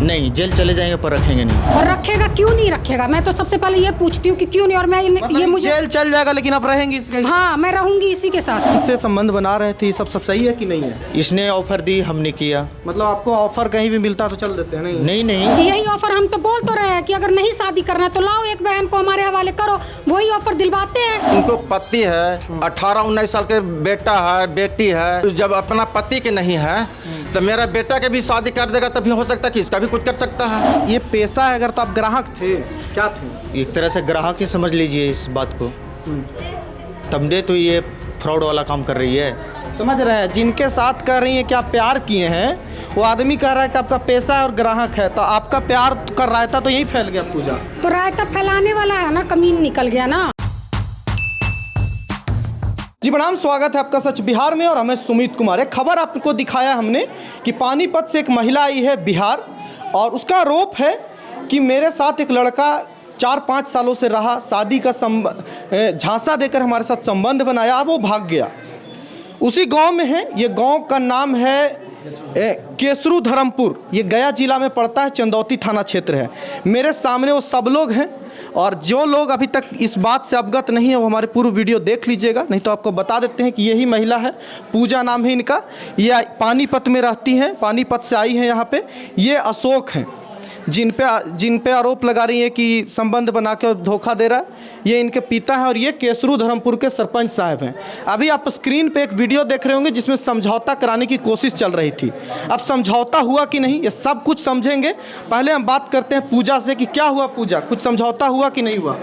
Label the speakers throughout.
Speaker 1: नहीं, जेल चले जाएंगे पर रखेंगे नहीं।
Speaker 2: और रखेगा क्यों नहीं रखेगा? मैं तो सबसे पहले ये पूछती हूँ कि क्यों नहीं। और मैं
Speaker 3: मतलब
Speaker 2: ये मुझे
Speaker 3: जेल चल जाएगा लेकिन आप रहेंगी इसके?
Speaker 2: हाँ, मैं रहूंगी इसी के साथ।
Speaker 3: इससे संबंध बना रहे थे, सब सही है कि नहीं है?
Speaker 1: इसने ऑफर दी, हमने किया।
Speaker 3: मतलब आपको ऑफर कहीं भी मिलता तो चल देते हैं? नहीं
Speaker 1: नहीं।
Speaker 2: यही ऑफर हम तो बोल तो रहे हैं कि अगर नहीं शादी करना है तो लाओ एक बहन को हमारे हवाले करो, वही ऑफर दिलवाते हैं।
Speaker 4: उनको पति है, 18-19 साल के बेटा है, बेटी है। जब अपना पति के नहीं है तो मेरा बेटा के भी शादी कर देगा, तभी हो सकता है कि इसका भी कुछ कर सकता है।
Speaker 3: ये पेशा है। अगर तो आप ग्राहक थे, क्या थे?
Speaker 1: एक तरह से ग्राहक ही समझ लीजिए इस बात को। तब दे तो ये फ्रॉड वाला काम कर रही है।
Speaker 3: समझ रहे हैं? जिनके साथ कह रही हैं कि आप प्यार किए हैं, वो आदमी कह रहा है कि आपका पेशा है और ग्राहक है, तो आपका प्यार कर रहा था तो यही फैल गया पूजा।
Speaker 2: तो रायता फैलाने वाला है ना, कमीन निकल गया ना।
Speaker 3: जी प्रणाम, स्वागत है आपका सच बिहार में और हमें सुमित कुमार। एक खबर आपको दिखाया हमने कि पानीपत से एक महिला आई है बिहार, और उसका आरोप है कि मेरे साथ एक लड़का 4-5 सालों से रहा, शादी का झांसा देकर हमारे साथ संबंध बनाया, अब वो भाग गया। उसी गांव में है, ये गांव का नाम है केसरू धर्मपुर, ये गया जिला में पड़ता है, चंदौती थाना क्षेत्र है। मेरे सामने वो सब लोग हैं, और जो लोग अभी तक इस बात से अवगत नहीं है वो हमारे पूर्व वीडियो देख लीजिएगा, नहीं तो आपको बता देते हैं कि यही महिला है, पूजा नाम है इनका। ये पानीपत में रहती हैं, पानीपत से आई हैं यहाँ पे। ये अशोक हैं जिन पे आरोप लगा रही है कि संबंध बना के धोखा दे रहा है। ये इनके पिता हैं और ये केसरू धर्मपुर के सरपंच साहब हैं। अभी आप स्क्रीन पे एक वीडियो देख रहे होंगे जिसमें समझौता कराने की कोशिश चल रही थी। अब समझौता हुआ कि नहीं ये सब कुछ समझेंगे। पहले हम बात करते हैं पूजा से कि क्या हुआ। पूजा, कुछ समझौता हुआ कि नहीं हुआ?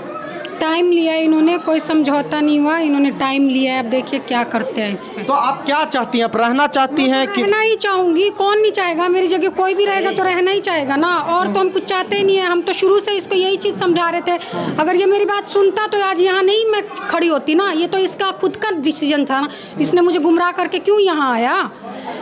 Speaker 2: टाइम लिया इन्होंने, कोई समझौता नहीं हुआ, इन्होंने टाइम लिया है। अब देखिए क्या करते हैं इस पे।
Speaker 3: तो आप क्या चाहती हैं? आप रहना चाहती हैं कि?
Speaker 2: रहना ही चाहूंगी, कौन नहीं चाहेगा? मेरी जगह कोई भी रहेगा तो रहना ही चाहेगा ना। और तो हम कुछ चाहते ही नहीं है। हम तो शुरू से इसको यही चीज़ समझा रहे थे। अगर ये मेरी बात सुनता तो आज यहाँ नहीं मैं खड़ी होती ना। ये तो इसका खुद का डिसीजन था ना। इसने मुझे गुमराह करके क्यों यहाँ आया?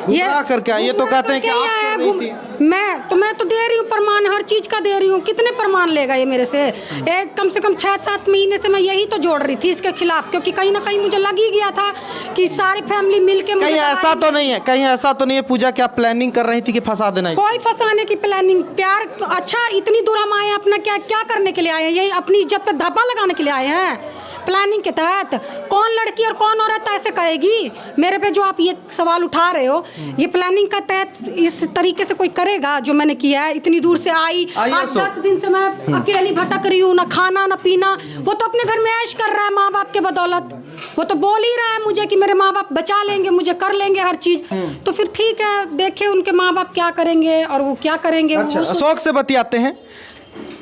Speaker 3: गुमराह करके आया? ये तो कहते हैं कि आप कर रही थी।
Speaker 2: मैं तो दे रही हूँ प्रमाण, हर चीज़ का दे रही हूँ। कितने प्रमाण लेगा ये मेरे से? एक कम से कम 6-7 महीने से मैं यही तो जोड़ रही थी इसके खिलाफ, क्योंकि कहीं ना कहीं मुझे लग ही गया था कि सारी फैमिली मिलके मुझे।
Speaker 3: कहीं ऐसा तो नहीं है, कहीं ऐसा तो नहीं है पूजा क्या प्लानिंग कर रही थी कि फंसा देना?
Speaker 2: कोई फंसाने की प्लानिंग, प्यार। अच्छा, इतनी दूर हम आए हैं, अपना क्या क्या करने के लिए आए हैं? यही अपनी इज्जत पे धब्बा लगाने के लिए आए हैं? प्लानिंग के तहत कौन लड़की और कौन औरत ऐसे करेगी? मेरे पे जो आप ये सवाल उठा रहे हो, ये प्लानिंग का तहत इस तरीके से कोई करेगा जो मैंने किया है? इतनी दूर से आई, 8-10 दिन से मैं अकेली भटक रही हूँ, ना खाना ना पीना। वो तो अपने घर में ऐश कर रहा है माँ बाप के बदौलत। वो तो बोल ही रहा है मुझे कि मेरे माँ बाप बचा लेंगे मुझे, कर लेंगे हर चीज़। तो फिर ठीक है, देखे उनके माँ बाप क्या करेंगे और वो क्या करेंगे।
Speaker 3: अच्छा, अशोक से बतियाते हैं।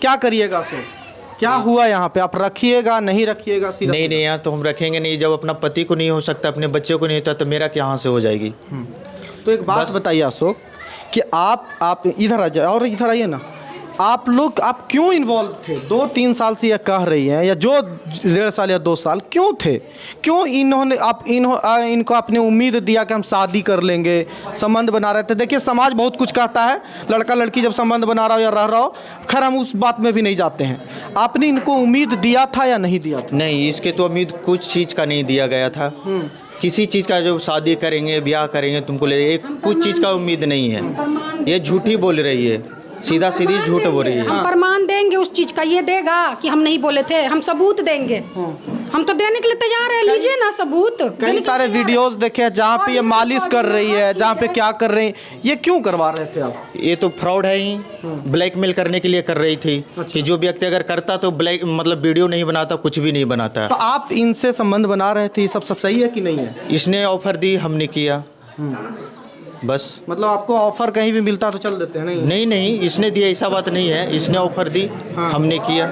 Speaker 3: क्या करिएगा अशोक? क्या हुआ यहाँ पे? आप रखिएगा नहीं रखिएगा?
Speaker 1: नहीं, यहाँ तो हम रखेंगे नहीं। जब अपना पति को नहीं हो सकता, अपने बच्चे को नहीं होता, तो मेरा क्या यहाँ से हो जाएगी?
Speaker 3: तो एक बात बताइए अशोक कि आप इधर आ जाए और इधर आइए ना। आप लोग आप क्यों इन्वॉल्व थे? 2-3 साल से ये कह रही हैं, या जो 1.5 साल या 2 साल क्यों थे? क्यों इनको आपने उम्मीद दिया कि हम शादी कर लेंगे, संबंध बना रहे थे? देखिए समाज बहुत कुछ कहता है, लड़का लड़की जब संबंध बना रहा हो या रह रहा हो, खैर हम उस बात में भी नहीं जाते हैं। आपने इनको उम्मीद दिया था या नहीं दिया था?
Speaker 1: नहीं, इसके तो उम्मीद कुछ चीज़ का नहीं दिया गया था। किसी चीज़ का जो शादी करेंगे, ब्याह करेंगे, तुमको ले एक कुछ चीज़ का उम्मीद नहीं है। ये झूठी बोल रही है, सीधा सीधी झूठ बोल रही है।
Speaker 2: हम प्रमाण देंगे उस चीज का, ये देगा कि हम नहीं बोले थे। हम सबूत देंगे, हम तो देने के लिए तैयार है। लीजिए ना सबूत।
Speaker 3: कई सारे वीडियोस देखे हैं जहाँ पे ये मालिश कर रही है, जहाँ पे क्या कर रही है। ये क्यों करवा रहे थे आप?
Speaker 1: ये तो फ्रॉड है ही, ब्लैकमेल करने के लिए कर रही थी। कि जो व्यक्ति अगर करता तो ब्लैक मतलब वीडियो नहीं बनाता, कुछ भी नहीं बनाता।
Speaker 3: तो आप इनसे संबंध बना रहे थे, सब सही है कि नहीं है?
Speaker 1: इसने ऑफर दी, हमने किया, बस।
Speaker 3: मतलब आपको ऑफर कहीं भी मिलता तो चल देते हैं?
Speaker 1: नहीं, इसने दिया ऐसा बात नहीं है। इसने ऑफर दी, हमने किया।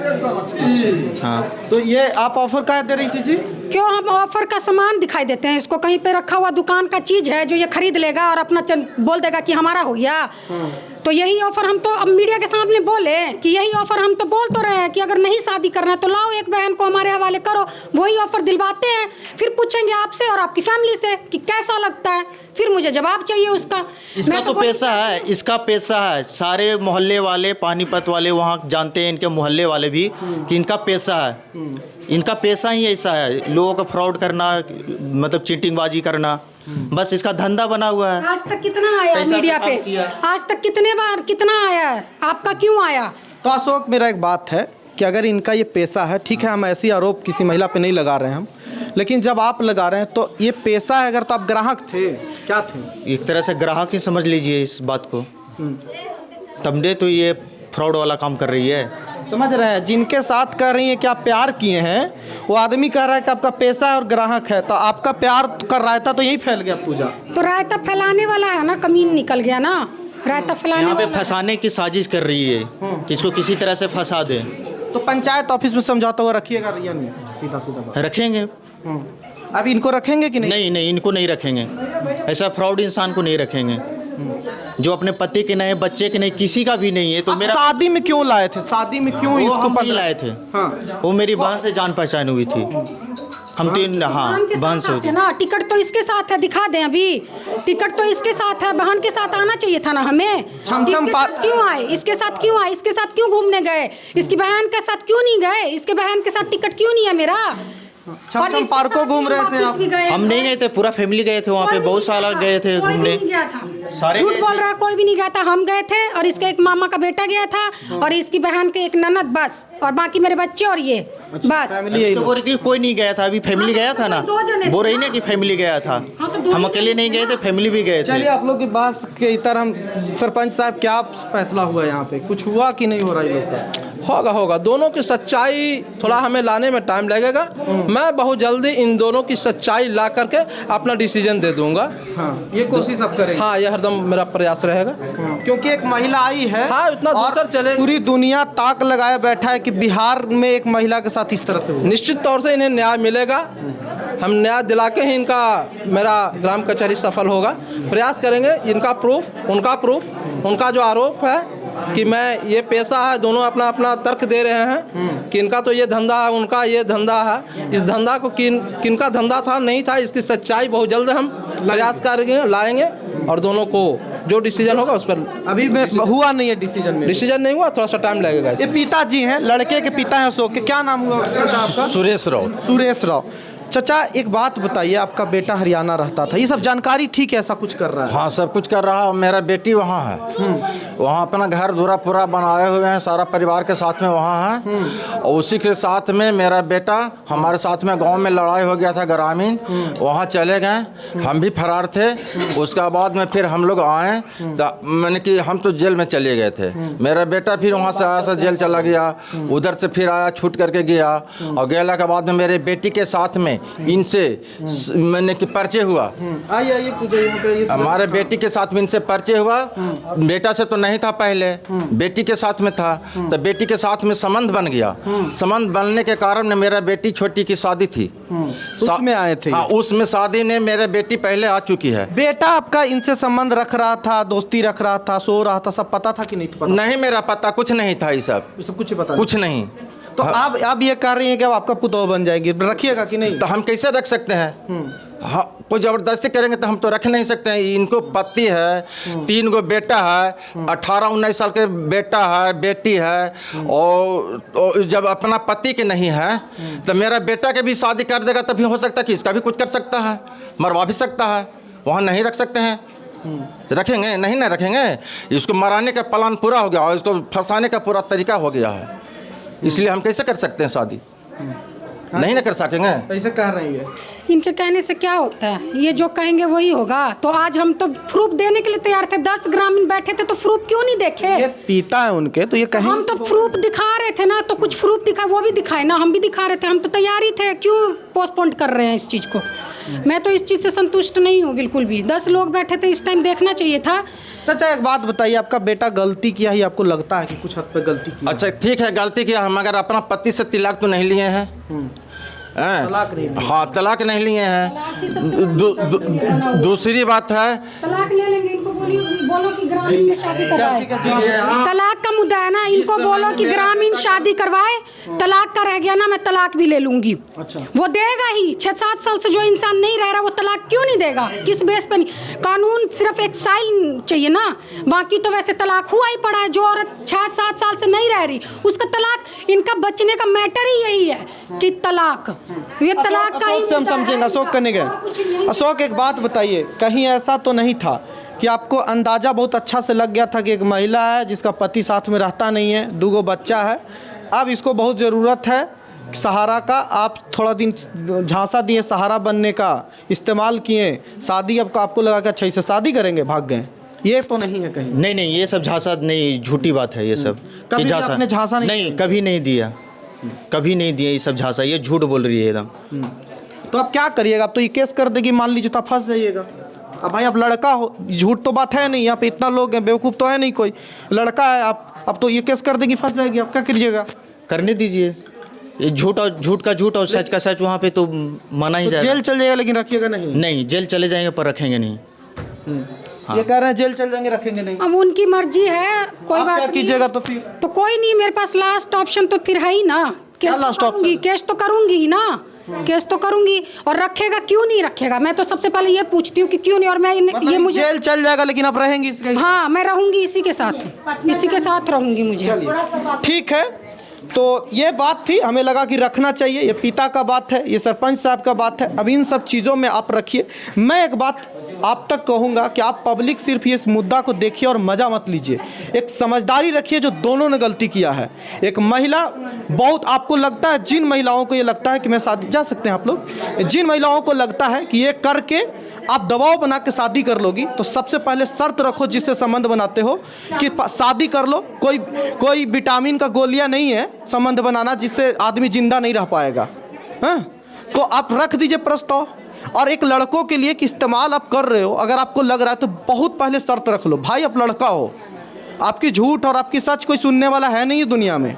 Speaker 1: हाँ,
Speaker 3: तो ये आप ऑफर क्या दे रही थी जी?
Speaker 2: क्यों? हम ऑफर का सामान दिखाई देते हैं इसको, कहीं पे रखा हुआ दुकान का चीज है जो ये खरीद लेगा और अपना बोल देगा कि हमारा हो गया। तो यही ऑफर हम तो अब मीडिया के सामने बोले कि यही ऑफर हम तो बोल तो रहे हैं कि अगर नहीं शादी करना है तो लाओ एक बहन को हमारे हवाले करो, वही ऑफर दिलवाते हैं। फिर पूछेंगे आपसे और आपकी फैमिली से कि कैसा लगता है, फिर मुझे जवाब चाहिए उसका।
Speaker 1: इसका तो पैसा है, इसका पैसा है। सारे मोहल्ले वाले, पानीपत वाले वहाँ जानते हैं, इनके मोहल्ले वाले भी कि इनका पैसा है। इनका पैसा ही ऐसा है, लोगों का फ्रॉड करना, मतलब चीटिंगबाजी करना, बस इसका धंधा बना हुआ है।
Speaker 2: आज तक कितना आया
Speaker 1: पैसा
Speaker 2: मीडिया
Speaker 1: से
Speaker 2: पे?
Speaker 1: काम किया।
Speaker 2: आज तक कितने बार कितना आया है? आपका क्यों आया?
Speaker 3: तो अशोक, मेरा एक बात है कि अगर इनका ये पैसा है, ठीक है, हम ऐसी आरोप किसी महिला पे नहीं लगा रहे हैं हम, लेकिन जब आप लगा रहे हैं तो ये पैसा है, अगर तो आप ग्राहक थे, क्या थे?
Speaker 1: एक तरह से ग्राहक ही समझ लीजिए इस बात को। तब दे तो ये फ्रॉड वाला काम कर रही है।
Speaker 3: समझ रहे हैं, जिनके साथ कह रही हैं कि आप प्यार किए हैं, वो आदमी कह रहा है कि आपका पैसा है और ग्राहक है, तो आपका प्यार का रायता तो यही फैल गया पूजा।
Speaker 2: तो रायता फैलाने वाला है ना, कमीन निकल गया ना, रायता फैलाने
Speaker 1: यहाँ पे
Speaker 2: वाला।
Speaker 1: फंसाने की साजिश कर रही है कि इसको किसी तरह से फंसा दे।
Speaker 3: तो पंचायत ऑफिस में समझौता हुआ रखिएगा या नहीं? सीधा सीधा बात।
Speaker 1: रखेंगे।
Speaker 3: अब इनको रखेंगे कि नहीं?
Speaker 1: नहीं नहीं, इनको नहीं रखेंगे। ऐसा फ्रॉड इंसान को नहीं रखेंगे जो अपने पति के नहीं, बच्चे के नहीं, किसी का भी नहीं है। तो
Speaker 3: आप
Speaker 1: मेरा
Speaker 3: शादी में क्यों लाए थे? शादी में क्यों
Speaker 1: वो
Speaker 3: इसको
Speaker 1: हम नहीं लाए थे।
Speaker 3: हाँ,
Speaker 1: वो मेरी बहन से जान पहचान हुई थी। हम तीन, हाँ,
Speaker 2: बहन के
Speaker 1: बहन
Speaker 2: साथ
Speaker 1: से
Speaker 2: आते ना, टिकट तो इसके साथ है, दिखा दें अभी। टिकट तो इसके साथ है, बहन के साथ आना चाहिए था ना हमें।
Speaker 3: छम
Speaker 2: इसके
Speaker 3: पा-
Speaker 2: साथ क्यों आए? इसके साथ क्यों आए? इसके साथ क्यों घूमने गए? इसकी बहन के साथ क्यों नहीं गए? इसके बहन के साथ टिकट क्यों नहीं है मेरा?
Speaker 3: छम
Speaker 2: और इसके
Speaker 3: पार्कों
Speaker 2: साथ
Speaker 3: घूम रहे थे
Speaker 2: वापस
Speaker 3: आप?
Speaker 2: भी गए।
Speaker 1: हम नहीं गए थे, पूरा फैमिली गए थे वहाँ पे,
Speaker 2: कोई भी
Speaker 1: बहुत
Speaker 2: नहीं
Speaker 1: साल
Speaker 2: गया
Speaker 1: गए
Speaker 2: था,
Speaker 1: थे
Speaker 2: कोई भी
Speaker 1: घूमने।
Speaker 2: नहीं गया था।
Speaker 1: सारे
Speaker 2: झूठ
Speaker 1: गए
Speaker 2: बोल रहा है, कोई भी नहीं गया था। हम गए थे और इसके एक मामा का बेटा गया था और इसकी बहन के एक ननद, बस, और बाकी मेरे बच्चे और ये, बस।
Speaker 3: फैमिली यही
Speaker 1: तो बोल रही थी कोई नहीं गया था, अभी फैमिली गया था ना।
Speaker 2: दो जने थे।
Speaker 1: बोल रही ना कि फैमिली गया था।
Speaker 2: हाँ, तो दो
Speaker 1: हम
Speaker 2: ही
Speaker 1: अकेले नहीं गए थे, फैमिली भी गए थे।
Speaker 3: चलिए, आप लोग की बात के इतर हम सरपंच साहब, क्या फैसला हुआ यहाँ पे? कुछ हुआ कि नहीं हो रहा है लोग का?
Speaker 5: होगा दोनों की सच्चाई थोड़ा हमें लाने में टाइम लगेगा। मैं बहुत जल्दी इन दोनों की सच्चाई ला करके अपना डिसीजन दे दूंगा।
Speaker 3: हाँ, ये कोशिश आप करेंगे?
Speaker 5: हाँ, ये हरदम मेरा प्रयास रहेगा।
Speaker 3: क्योंकि एक महिला आई है,
Speaker 5: हाँ, इतना
Speaker 3: और
Speaker 5: दूसर चले।
Speaker 3: पूरी दुनिया ताक लगाए बैठा है कि बिहार में एक महिला के साथ इस तरह से हुआ।
Speaker 5: निश्चित तौर से इन्हें न्याय मिलेगा। हम न्याय दिला के ही इनका मेरा ग्राम कचहरी सफल होगा। प्रयास करेंगे। इनका प्रूफ, उनका जो आरोप है कि मैं ये पैसा है, दोनों अपना अपना तर्क दे रहे हैं कि इनका तो ये धंधा है, उनका ये धंधा है। इस धंधा को किनका धंधा था, नहीं था, इसकी सच्चाई बहुत जल्द हम प्रयास करेंगे, लाएंगे, और दोनों को जो डिसीजन होगा उस पर।
Speaker 3: अभी में हुआ नहीं है डिसीजन में?
Speaker 5: डिसीजन नहीं हुआ, थोड़ा सा टाइम लगेगा।
Speaker 3: ये पिताजी हैं, लड़के के पिता हैं अशोक के। क्या नाम हुआ चाचा आपका?
Speaker 4: सुरेश राव।
Speaker 3: सुरेश राव। चाचा, एक बात बताइए, आपका बेटा हरियाणा रहता था, ये सब जानकारी ठीक है? ऐसा कुछ कर रहा है?
Speaker 4: हाँ, सब कुछ कर रहा है। मेरा बेटी वहाँ है, वहाँ अपना घर दूरा पूरा बनाए हुए हैं, सारा परिवार के साथ में वहाँ है। और उसी के साथ में मेरा बेटा हमारे साथ में गांव में लड़ाई हो गया था ग्रामीण, वहाँ चले गए, हम भी फरार थे। उसके बाद में फिर हम लोग आए, तो मैंने कि हम तो जेल में चले गए थे। मेरा बेटा फिर वहाँ से आया, जेल चला गया, उधर से फिर आया, छूट करके गया। और गया के बाद में मेरे बेटी के साथ में इनसे मैंने कि परिचय हुआ।
Speaker 3: आइए पूछे यहाँ पे।
Speaker 4: हमारे बेटी के साथ में इनसे परिचय हुआ। बेटा से तो नहीं था पहले, बेटी के साथ में था, तो बेटी के साथ में संबंध बन गया। संबंध बनने के कारण मेरा बेटी छोटी की शादी थी,
Speaker 3: उसमें आए थे?
Speaker 4: हाँ, उसमें शादी ने मेरे बेटी पहले आ चुकी है।
Speaker 3: बेटा आपका इनसे संबंध रख रहा था, दोस्ती रख रहा था, सो रहा था, सब पता था कि नहीं पता?
Speaker 4: नहीं, मेरा पता कुछ नहीं था, ये सब
Speaker 3: कुछ पता
Speaker 4: कुछ नहीं।
Speaker 3: तो आप ये कर रही हैं कि अब आपका पुतौह बन जाएगी, रखिएगा कि नहीं?
Speaker 4: तो हम कैसे रख सकते हैं? हाँ, कोई ज़बरदस्ती करेंगे तो हम तो रख नहीं सकते हैं। इनको पति है, 3 गो बेटा है, 18-19 साल के बेटा है, बेटी है, और जब अपना पति के नहीं है तो मेरा बेटा के भी शादी कर देगा, तभी हो सकता है कि इसका भी कुछ कर सकता है, मरवा भी सकता है। वहाँ नहीं रख सकते हैं। रखेंगे? नहीं ना रखेंगे। इसको मराने का प्लान पूरा हो गया और इसको फंसाने का पूरा तरीका हो गया है, इसलिए हम कैसे कर सकते हैं शादी? नहीं ना कर सकेंगे।
Speaker 3: ऐसे कह रही है।
Speaker 2: इनके कहने से क्या होता है? ये जो कहेंगे वही होगा। तो आज हम तो प्रूफ देने के लिए तैयार थे, 10 ग्रामीण बैठे थे, तो प्रूफ क्यों नहीं देखे?
Speaker 3: ये पिता है उनके, तो ये कहेंगे।
Speaker 2: हम तो प्रूफ दिखा रहे थे ना, तो कुछ प्रूफ दिखा, वो भी दिखाए ना, हम भी दिखा रहे थे। हम तो तैयार ही थे, क्यों पोस्टपोन कर रहे हैं इस चीज़ को? मैं तो इस चीज़ से संतुष्ट नहीं हूँ बिल्कुल भी। 10 लोग बैठे थे, इस टाइम देखना चाहिए था।
Speaker 3: चाचा, एक बात बताइए, आपका बेटा गलती किया है, आपको लगता है कि कुछ हद पे गलती की?
Speaker 4: अच्छा, ठीक है, गलती किया हम, मगर अपना पति से तलाक तो नहीं लिए हैं।
Speaker 3: तलाक नहीं लिए।
Speaker 4: हाँ, तलाक नहीं लिए हैं। दूसरी बात है,
Speaker 2: तलाक ले लेंगे, इनको बोलो कि ग्रामीण में शादी करवाए। तलाक का मुद्दा है ना, इनको बोलो कि ग्रामीण शादी करवाए। तलाक का रह गया ना, मैं तलाक भी ले लूंगी।
Speaker 3: अच्छा।
Speaker 2: वो देगा ही। 6-7 साल से जो इंसान नहीं रह रहा, वो तलाक क्यों नहीं देगा? किस बेस पे नहीं? कानून सिर्फ एक साइल चाहिए ना, बाकी तो वैसे तलाक हुआ ही पड़ा है। जो औरत 6-7 साल से नहीं रह कह रही, उसका तलाक, इनका बचने का मैटर ही यही है कि तलाक, ये तलाक का ही
Speaker 3: अशोक से हम समझेंगे, अशोक करने गए। अशोक एक बात बताइए, कहीं ऐसा तो नहीं था कि आपको अंदाज़ा बहुत अच्छा से लग गया था कि एक महिला है जिसका पति साथ में रहता नहीं है, 2 गो बच्चा है, अब इसको बहुत ज़रूरत है सहारा का, आप थोड़ा दिन झांसा दिए सहारा बनने का, इस्तेमाल किए, शादी आपको लगा कि अच्छा इससे शादी करेंगे, भाग गए, ये तो नहीं है कहीं?
Speaker 1: नहीं नहीं, ये सब झांसा नहीं, झूठी बात है ये सब।
Speaker 3: कभी
Speaker 1: कि
Speaker 3: भी आपने झांसा नहीं
Speaker 1: कभी नहीं दिया, कभी नहीं दिया ये सब झांसा, ये झूठ बोल रही है एकदम।
Speaker 3: तो आप क्या करिएगा? आप तो ये केस कर देगी, मान लीजिए तो फंस जाइएगा। अब भाई आप लड़का हो, झूठ तो बात है नहीं, यहाँ पे इतना लोग हैं, बेवकूफ़ तो है नहीं कोई, लड़का है आप, अब तो ये केस कर देगी, फंस जाएगी, आप क्या कीजिएगा?
Speaker 1: करने दीजिए, ये झूठ का झूठ और सच का सच, वहाँ पे तो माना ही
Speaker 3: तो
Speaker 1: जाएगा।
Speaker 3: जेल चल जाएगा लेकिन रखिएगा नहीं?
Speaker 1: नहीं, जेल चले जाएंगे पर रखेंगे नहीं।
Speaker 3: ये कह रहे हैं जेल चल जाएंगे, रखेंगे नहीं।
Speaker 2: अब उनकी मर्जी है, कोई
Speaker 3: आप
Speaker 2: बात
Speaker 3: क्या
Speaker 2: नहीं।
Speaker 3: कीजिएगा तो फिर?
Speaker 2: तो कोई नहीं, मेरे पास लास्ट ऑप्शन तो फिर है ही ना, केस तो
Speaker 3: last
Speaker 2: करूंगी, केस तो करूंगी ही ना, केस तो करूंगी। और रखेगा क्यों नहीं रखेगा, मैं तो सबसे पहले ये पूछती हूँ कि क्यों नहीं। और मैं
Speaker 3: मतलब
Speaker 2: ये मुझे
Speaker 3: जेल चल जाएगा लेकिन आप रहेंगी इसके?
Speaker 2: हाँ, मैं रहूंगी इसी के साथ, इसी के साथ रहूंगी मुझे।
Speaker 3: ठीक है, तो ये बात थी, हमें लगा कि रखना चाहिए, ये पिता का बात है, ये सरपंच साहब का बात है, अब इन सब चीज़ों में आप रखिए। मैं एक बात आप तक कहूँगा कि आप पब्लिक सिर्फ इस मुद्दा को देखिए और मज़ा मत लीजिए, एक समझदारी रखिए जो दोनों ने गलती किया है। एक महिला, बहुत आपको लगता है, जिन महिलाओं को ये लगता है कि मैं शादी, जा सकते हैं आप लोग, जिन महिलाओं को लगता है कि ये करके आप दबाव बना के शादी कर लोगी, तो सबसे पहले शर्त रखो जिससे संबंध बनाते हो कि शादी कर लो। कोई विटामिन का गोलियां नहीं है संबंध बनाना जिससे आदमी जिंदा नहीं रह पाएगा, हाँ? तो आप रख दीजिए प्रस्ताव। और एक लड़कों के लिए कि इस्तेमाल आप कर रहे हो, अगर आपको लग रहा है तो बहुत पहले शर्त रख लो, भाई आप लड़का हो, आपकी झूठ और आपकी सच कोई सुनने वाला है नहीं दुनिया में,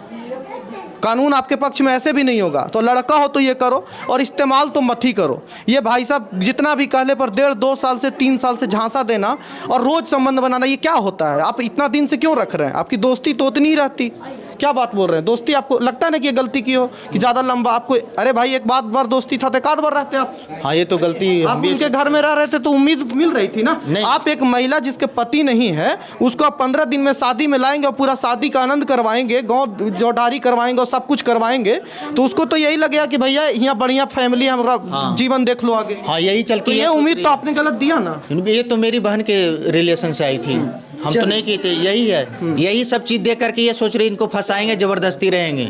Speaker 3: कानून आपके पक्ष में ऐसे भी नहीं होगा। तो लड़का हो तो ये करो, और इस्तेमाल तो मत ही करो। ये भाई साहब जितना भी कहने पर 1.5-2 साल से 3 साल से झांसा देना और रोज़ संबंध बनाना, ये क्या होता है? आप इतना दिन से क्यों रख रहे हैं? आपकी दोस्ती तो उतनी ही रहती, क्या बात बोल रहे हैं? दोस्ती आपको लगता है ना कि ये गलती की हो कि ज़्यादा लंबा आपको, अरे भाई एक बार दोस्ती था तो एक आध बार रहते आप।
Speaker 1: हाँ, ये तो गलती
Speaker 3: आप उनके घर में रह रहे थे तो उम्मीद मिल रही थी ना। आप एक महिला जिसके पति नहीं है, उसको आप 15 दिन में शादी में लाएंगे और पूरा शादी का आनंद करवाएंगे, गाँव जोड़ारी करवाएंगे और सब कुछ करवाएंगे, तो उसको तो यही लगेगा कि भैया यहाँ बढ़िया फैमिली, हमारा जीवन देख लो आगे।
Speaker 1: हाँ, यही चल के
Speaker 3: ये उम्मीद तो आपने गलत दिया ना।
Speaker 1: ये तो मेरी बहन के रिलेशन से आई थी, हम तो नहीं किए थे। यही है, यही सब चीज़ देख करके ये सोच रहे इनको फंसाएंगे, ज़बरदस्ती रहेंगे,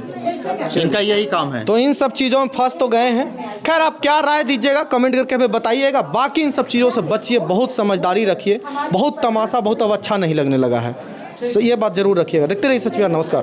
Speaker 1: इनका यही काम है।
Speaker 3: तो इन सब चीज़ों में फंस तो गए हैं। खैर, आप क्या राय दीजिएगा कमेंट करके हमें बताइएगा। बाकी इन सब चीज़ों से बचिए, बहुत समझदारी रखिए, बहुत तमाशा बहुत अब अच्छा नहीं लगने लगा है, तो ये बात जरूर रखिएगा। देखते रहिए सच बिहार। नमस्कार।